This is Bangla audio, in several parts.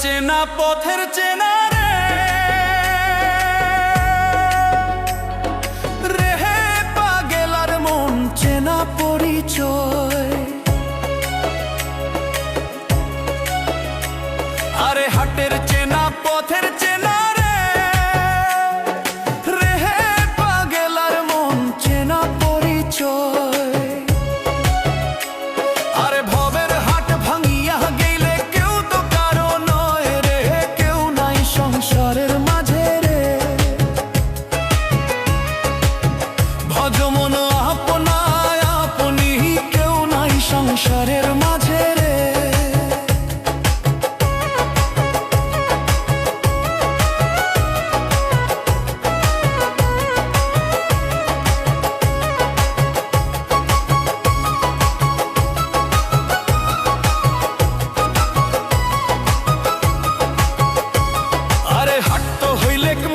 চেনা পথের চেনা রে রেহে পাগেলার মন চেনা পরিচয়। আরে হাটের চেনা পথের চেনা রে রেহে পাগেলার মন চেনা পরিচয়। আরে ভবের হাট ভাঙিয়া গেলে কেউ তো কারো নয় রে, কেউ নাই সংসারের মাঝে রে। ভজমন আপনায় আপনি কেউ নাই সংসারের মাঝে রে।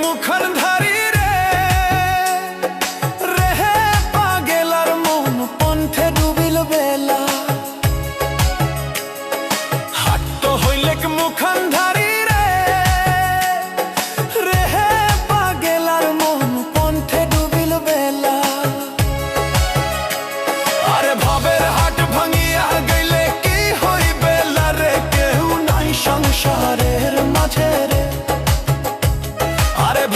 মুখর ধারি রে রেহে পাগেলার মন পন্থে ডুবিল বেলা। হাট হইলে মুখর ধারি রে রেহে পাগেলার মন পন্থে ডুবিল বেলা। আরে ভবের হাট ভাঙিয়া গেলে কি হইবে রে, কেউ নাই সংসারের মাঝে রে।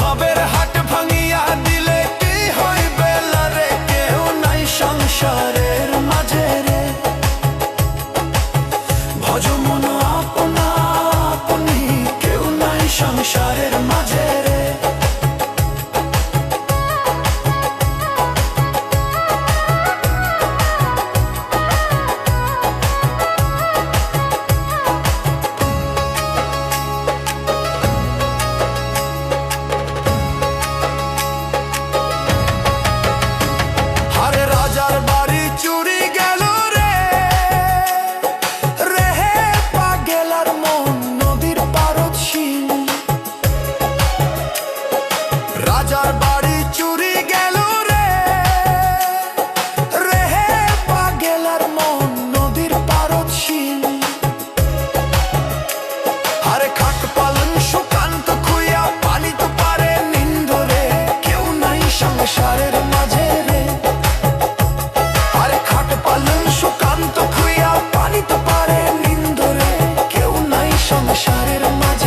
ভবের হাট ভাঙিয়া দিলে কি হইবে রে, কেউ নাই সংসারের মাঝে রে। ভজমন আপনা আপনি কেউ নাই সংসারের মাঝে রে। রাজার বাড়ি চুরি গেল রে রেহে পাগেলার মন নদীর পারদশীল। রাজার বাড়ি চুরি গেল রে রেহে পাগেলার মন নদীর পারদশীল। আরে খাট পালন সুকান্ত খুইয়া পালিত পারে নিন্দরে, কেউ নাই সংসারের মাঝে রে। সুকান্ত খুইয়া পালিত পারে নিন্দরে, কেউ নাই সংসারের মাঝে।